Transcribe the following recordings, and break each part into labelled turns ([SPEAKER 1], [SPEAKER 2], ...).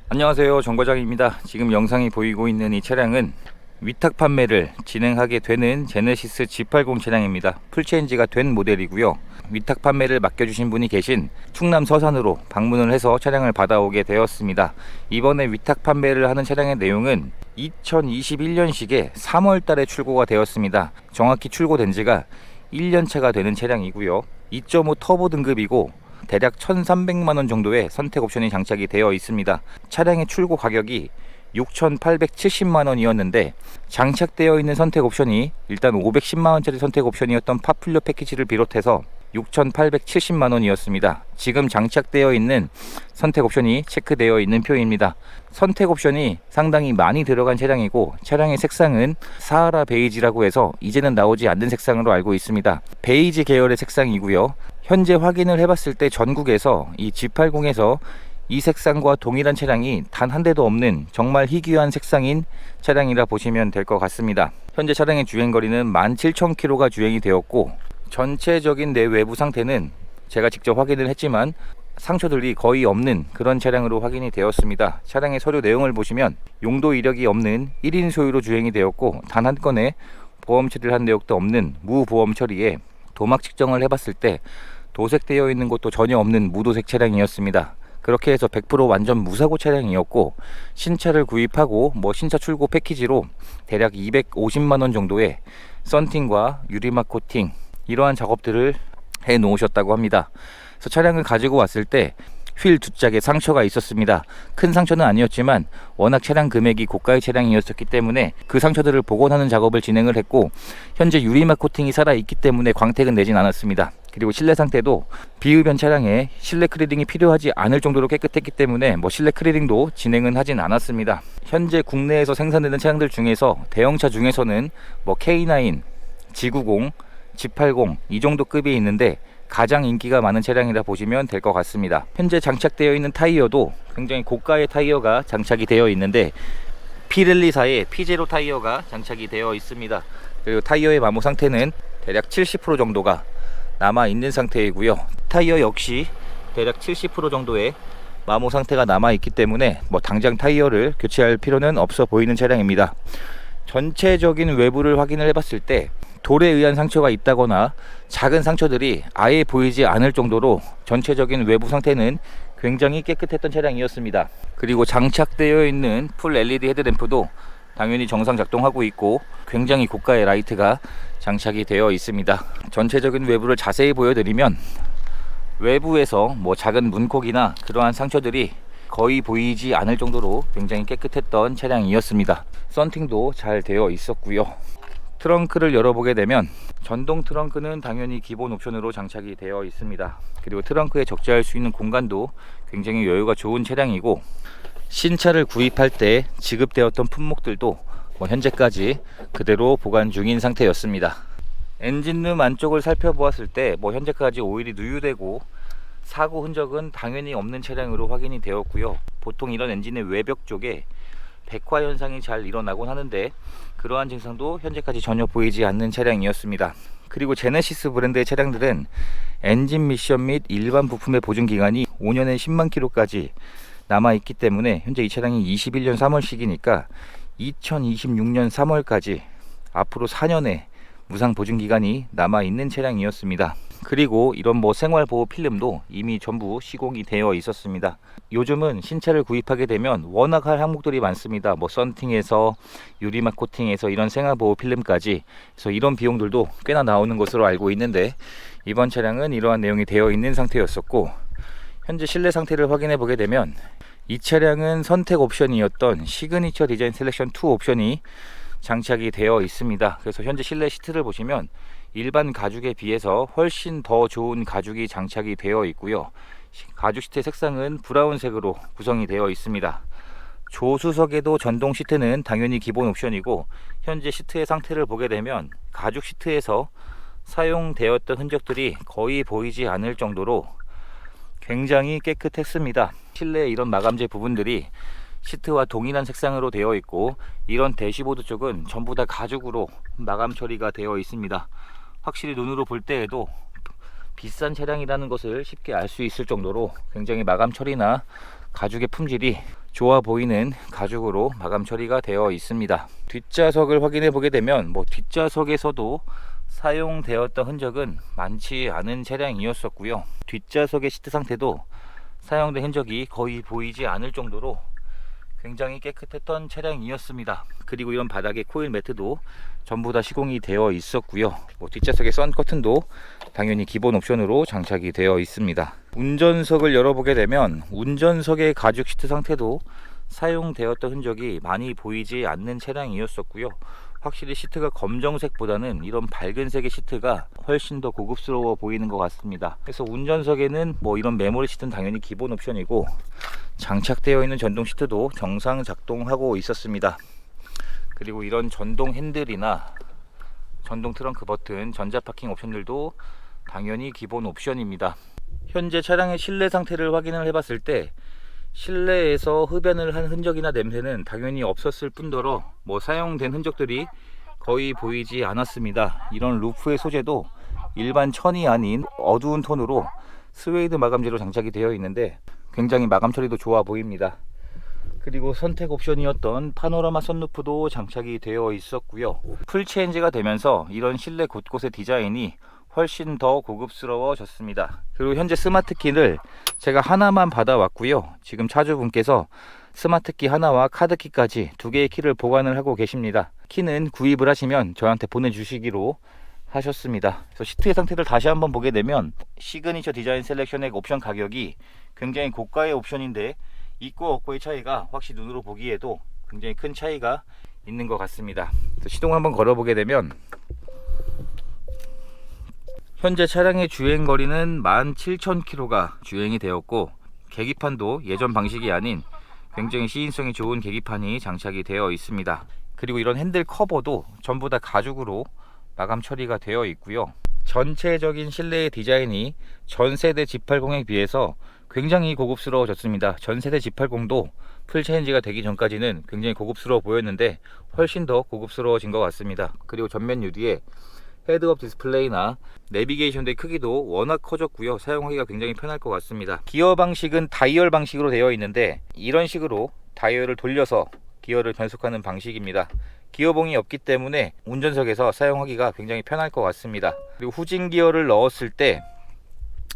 [SPEAKER 1] 안녕하세요, 정과장입니다. 지금 영상이 보이고 있는 이 차량은 위탁 판매를 진행하게 되는 제네시스 G80 차량입니다. 풀체인지가 된 모델이고요. 위탁 판매를 맡겨주신 분이 계신 충남 서산으로 방문을 해서 차량을 받아오게 되었습니다. 이번에 위탁 판매를 하는 차량의 내용은 2021년식에 3월 달에 출고가 되었습니다. 정확히 출고된 지가 1년차가 되는 차량이고요. 2.5 터보 등급이고 대략 1,300만원 정도의 선택 옵션이 장착이 되어 있습니다. 차량의 출고 가격이 6,870만원이었는데 장착되어 있는 선택 옵션이 일단 510만원짜리 선택 옵션이었던 파퓰러 패키지를 비롯해서 6,870만원이었습니다. 지금 장착되어 있는 선택 옵션이 체크되어 있는 표입니다. 선택 옵션이 상당히 많이 들어간 차량이고 차량의 색상은 사하라 베이지라고 해서 이제는 나오지 않는 색상으로 알고 있습니다. 베이지 계열의 색상이고요. 현재 확인을 해봤을 때 전국에서 이 G80에서 이 색상과 동일한 차량이 단 한 대도 없는 정말 희귀한 색상인 차량이라 보시면 될 것 같습니다. 현재 차량의 주행거리는 17,000km가 주행이 되었고 전체적인 내외부 상태는 제가 직접 확인을 했지만 상처들이 거의 없는 그런 차량으로 확인이 되었습니다. 차량의 서류 내용을 보시면 용도 이력이 없는 1인 소유로 주행이 되었고 단 한 건의 보험 처리를 한 내역도 없는 무보험 처리에 도막 측정을 해봤을 때 도색되어 있는 것도 전혀 없는 무도색 차량이었습니다. 그렇게 해서 100% 완전 무사고 차량이었고 신차를 구입하고 신차 출고 패키지로 대략 250만원 정도의 썬팅과 유리막 코팅 이러한 작업들을 해 놓으셨다고 합니다. 그래서 차량을 가지고 왔을 때 휠 두 짝에 상처가 있었습니다. 큰 상처는 아니었지만 워낙 차량 금액이 고가의 차량이었기 때문에 그 상처들을 복원하는 작업을 진행을 했고 현재 유리막 코팅이 살아있기 때문에 광택은 내진 않았습니다. 그리고 실내 상태도 비흡연 차량에 실내 클리닝이 필요하지 않을 정도로 깨끗했기 때문에 실내 클리닝도 진행은 하진 않았습니다. 현재 국내에서 생산되는 차량들 중에서 대형차 중에서는 K9, G90, G80 이 정도 급이 있는데 가장 인기가 많은 차량이라 보시면 될 것 같습니다. 현재 장착되어 있는 타이어도 굉장히 고가의 타이어가 장착이 되어 있는데 피렐리사의 P0 타이어가 장착이 되어 있습니다. 그리고 타이어의 마모 상태는 대략 70% 정도가 남아 있는 상태이고요. 타이어 역시 대략 70% 정도의 마모 상태가 남아 있기 때문에 당장 타이어를 교체할 필요는 없어 보이는 차량입니다. 전체적인 외부를 확인을 해봤을 때 돌에 의한 상처가 있다거나 작은 상처들이 아예 보이지 않을 정도로 전체적인 외부 상태는 굉장히 깨끗했던 차량이었습니다. 그리고 장착되어 있는 풀 LED 헤드램프도 당연히 정상 작동하고 있고 굉장히 고가의 라이트가 장착이 되어 있습니다. 전체적인 외부를 자세히 보여드리면 외부에서 작은 문콕이나 그러한 상처들이 거의 보이지 않을 정도로 굉장히 깨끗했던 차량이었습니다. 썬팅도 잘 되어 있었고요. 트렁크를 열어보게 되면 전동 트렁크는 당연히 기본 옵션으로 장착이 되어 있습니다. 그리고 트렁크에 적재할 수 있는 공간도 굉장히 여유가 좋은 차량이고 신차를 구입할 때 지급되었던 품목들도 현재까지 그대로 보관 중인 상태였습니다. 엔진룸 안쪽을 살펴보았을 때 현재까지 오일이 누유되고 사고 흔적은 당연히 없는 차량으로 확인이 되었고요. 보통 이런 엔진의 외벽 쪽에 백화 현상이 잘 일어나곤 하는데 그러한 증상도 현재까지 전혀 보이지 않는 차량이었습니다. 그리고 제네시스 브랜드의 차량들은 엔진 미션 및 일반 부품의 보증 기간이 5년에 10만 킬로까지 남아있기 때문에 현재 이 차량이 21년 3월식이니까 2026년 3월까지 앞으로 4년의 무상 보증 기간이 남아있는 차량이었습니다. 그리고 이런 생활보호 필름도 이미 전부 시공이 되어 있었습니다. 요즘은 신차를 구입하게 되면 워낙 할 항목들이 많습니다. 썬팅에서 유리막 코팅에서 이런 생활보호 필름까지, 그래서 이런 비용들도 꽤나 나오는 것으로 알고 있는데 이번 차량은 이러한 내용이 되어 있는 상태였었고 현재 실내 상태를 확인해 보게 되면 이 차량은 선택 옵션이었던 시그니처 디자인 셀렉션 2 옵션이 장착이 되어 있습니다. 그래서 현재 실내 시트를 보시면 일반 가죽에 비해서 훨씬 더 좋은 가죽이 장착이 되어 있고요. 가죽 시트의 색상은 브라운색으로 구성이 되어 있습니다. 조수석에도 전동 시트는 당연히 기본 옵션이고 현재 시트의 상태를 보게 되면 가죽 시트에서 사용되었던 흔적들이 거의 보이지 않을 정도로 굉장히 깨끗했습니다. 실내에 이런 마감재 부분들이 시트와 동일한 색상으로 되어 있고 이런 대시보드 쪽은 전부 다 가죽으로 마감 처리가 되어 있습니다. 확실히 눈으로 볼 때에도 비싼 차량이라는 것을 쉽게 알 수 있을 정도로 굉장히 마감 처리나 가죽의 품질이 좋아 보이는 가죽으로 마감 처리가 되어 있습니다. 뒷좌석을 확인해 보게 되면 뒷좌석에서도 사용되었던 흔적은 많지 않은 차량이었었고요. 뒷좌석의 시트 상태도 사용된 흔적이 거의 보이지 않을 정도로 굉장히 깨끗했던 차량이었습니다. 그리고 이런 바닥에 코일 매트도 전부 다 시공이 되어 있었고요. 뒷좌석의 선 커튼도 당연히 기본 옵션으로 장착이 되어 있습니다. 운전석을 열어보게 되면 운전석의 가죽 시트 상태도 사용되었던 흔적이 많이 보이지 않는 차량이었었고요. 확실히 시트가 검정색보다는 이런 밝은 색의 시트가 훨씬 더 고급스러워 보이는 것 같습니다. 그래서 운전석에는 이런 메모리 시트는 당연히 기본 옵션이고, 장착되어 있는 전동 시트도 정상 작동하고 있었습니다. 그리고 이런 전동 핸들이나 전동 트렁크 버튼, 전자 파킹 옵션들도 당연히 기본 옵션입니다. 현재 차량의 실내 상태를 확인을 해봤을 때 실내에서 흡연을 한 흔적이나 냄새는 당연히 없었을 뿐더러 사용된 흔적들이 거의 보이지 않았습니다. 이런 루프의 소재도 일반 천이 아닌 어두운 톤으로 스웨이드 마감재로 장착이 되어 있는데 굉장히 마감 처리도 좋아 보입니다. 그리고 선택 옵션이었던 파노라마 선루프도 장착이 되어 있었고요. 풀 체인지가 되면서 이런 실내 곳곳의 디자인이 훨씬 더 고급스러워졌습니다. 그리고 현재 스마트키를 제가 하나만 받아왔고요. 지금 차주분께서 스마트키 하나와 카드키까지 두 개의 키를 보관을 하고 계십니다. 키는 구입을 하시면 저한테 보내주시기로 하셨습니다. 그래서 시트의 상태를 다시 한번 보게 되면 시그니처 디자인 셀렉션의 옵션 가격이 굉장히 고가의 옵션인데 있고 없고의 차이가 확실히 눈으로 보기에도 굉장히 큰 차이가 있는 것 같습니다. 시동을 한번 걸어보게 되면 현재 차량의 주행거리는 17,000km가 주행이 되었고, 계기판도 예전 방식이 아닌 굉장히 시인성이 좋은 계기판이 장착이 되어 있습니다. 그리고 이런 핸들 커버도 전부 다 가죽으로 마감 처리가 되어 있고요. 전체적인 실내의 디자인이 전세대 G80에 비해서 굉장히 고급스러워졌습니다. 전세대 G80도 풀체인지가 되기 전까지는 굉장히 고급스러워 보였는데 훨씬 더 고급스러워진 것 같습니다. 그리고 전면 유리에 헤드업 디스플레이나 내비게이션대 크기도 워낙 커졌고요. 사용하기가 굉장히 편할 것 같습니다. 기어 방식은 다이얼 방식으로 되어 있는데 이런 식으로 다이얼을 돌려서 기어를 변속하는 방식입니다. 기어봉이 없기 때문에 운전석에서 사용하기가 굉장히 편할 것 같습니다. 그리고 후진 기어를 넣었을 때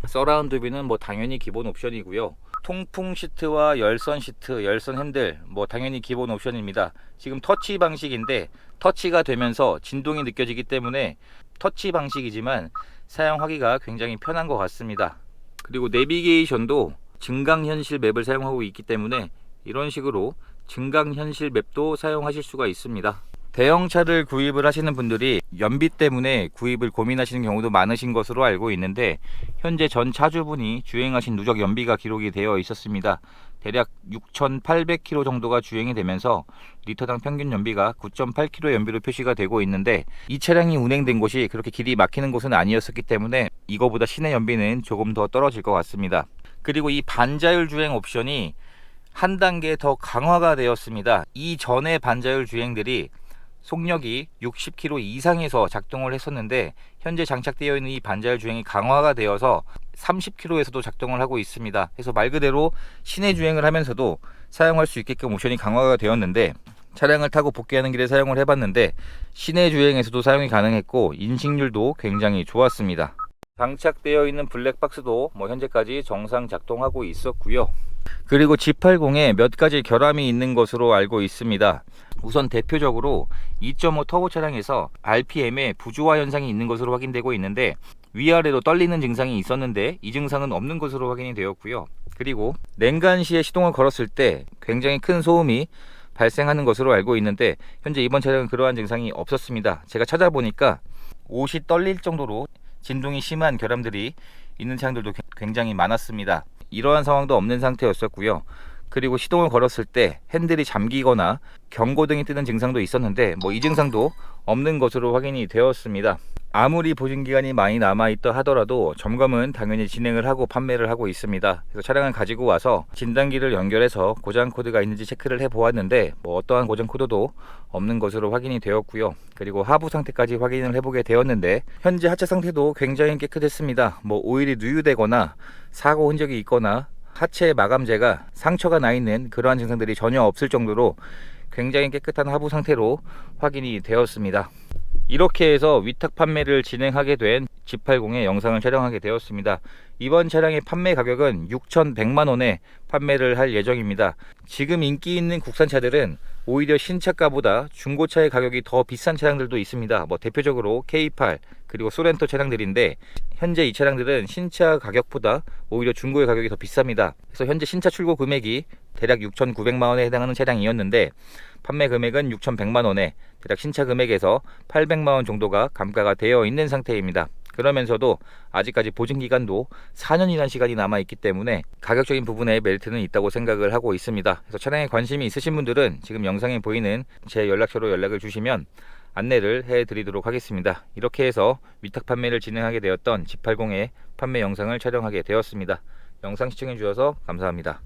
[SPEAKER 1] 서라운드 뷰는 당연히 기본 옵션이고요. 통풍 시트와 열선 시트, 열선 핸들 당연히 기본 옵션입니다. 지금 터치 방식인데 터치가 되면서 진동이 느껴지기 때문에 터치 방식이지만 사용하기가 굉장히 편한 것 같습니다. 그리고 내비게이션도 증강현실 맵을 사용하고 있기 때문에 이런 식으로 증강현실 맵도 사용하실 수가 있습니다. 대형차를 구입을 하시는 분들이 연비 때문에 구입을 고민하시는 경우도 많으신 것으로 알고 있는데 현재 전 차주분이 주행하신 누적 연비가 기록이 되어 있었습니다. 대략 6,800km 정도가 주행이 되면서 리터당 평균 연비가 9.8km 연비로 표시가 되고 있는데 이 차량이 운행된 곳이 그렇게 길이 막히는 곳은 아니었기 때문에 이거보다 시내 연비는 조금 더 떨어질 것 같습니다. 그리고 이 반자율 주행 옵션이 한 단계 더 강화가 되었습니다. 이전의 반자율 주행들이 속력이 60km 이상에서 작동을 했었는데 현재 장착되어 있는 이 반자율 주행이 강화가 되어서 30km에서도 작동을 하고 있습니다. 그래서 말 그대로 시내 주행을 하면서도 사용할 수 있게끔 옵션이 강화가 되었는데 차량을 타고 복귀하는 길에 사용을 해봤는데 시내 주행에서도 사용이 가능했고 인식률도 굉장히 좋았습니다. 장착되어 있는 블랙박스도 현재까지 정상 작동하고 있었고요. 그리고 G80에 몇 가지 결함이 있는 것으로 알고 있습니다. 우선 대표적으로 2.5 터보 차량에서 RPM에 부조화 현상이 있는 것으로 확인되고 있는데 위아래로 떨리는 증상이 있었는데 이 증상은 없는 것으로 확인이 되었고요. 그리고 냉간 시에 시동을 걸었을 때 굉장히 큰 소음이 발생하는 것으로 알고 있는데 현재 이번 차량은 그러한 증상이 없었습니다. 제가 찾아보니까 옷이 떨릴 정도로 진동이 심한 결함들이 있는 차량들도 굉장히 많았습니다. 이러한 상황도 없는 상태였었고요. 그리고 시동을 걸었을 때 핸들이 잠기거나 경고등이 뜨는 증상도 있었는데 이 증상도 없는 것으로 확인이 되었습니다. 아무리 보증기간이 많이 남아있다 하더라도 점검은 당연히 진행을 하고 판매를 하고 있습니다. 그래서 차량을 가지고 와서 진단기를 연결해서 고장 코드가 있는지 체크를 해 보았는데 어떠한 고장 코드도 없는 것으로 확인이 되었고요. 그리고 하부 상태까지 확인을 해보게 되었는데 현재 하체 상태도 굉장히 깨끗했습니다. 오일이 누유되거나 사고 흔적이 있거나 하체 마감재가 상처가 나 있는 그러한 증상들이 전혀 없을 정도로 굉장히 깨끗한 하부 상태로 확인이 되었습니다. 이렇게 해서 위탁 판매를 진행하게 된 G80의 영상을 촬영하게 되었습니다. 이번 차량의 판매 가격은 6,100만원에 판매를 할 예정입니다. 지금 인기 있는 국산차들은 오히려 신차가보다 중고차의 가격이 더 비싼 차량들도 있습니다. 대표적으로 K8 그리고 소렌토 차량들인데, 현재 이 차량들은 신차 가격보다 오히려 중고의 가격이 더 비쌉니다. 그래서 현재 신차 출고 금액이 대략 6,900만원에 해당하는 차량이었는데, 판매 금액은 6,100만원에 대략 신차 금액에서 800만원 정도가 감가가 되어 있는 상태입니다. 그러면서도 아직까지 보증기간도 4년이라는 시간이 남아있기 때문에 가격적인 부분에 메리트는 있다고 생각을 하고 있습니다. 그래서 차량에 관심이 있으신 분들은 지금 영상에 보이는 제 연락처로 연락을 주시면 안내를 해드리도록 하겠습니다. 이렇게 해서 위탁 판매를 진행하게 되었던 G80의 판매 영상을 촬영하게 되었습니다. 영상 시청해 주셔서 감사합니다.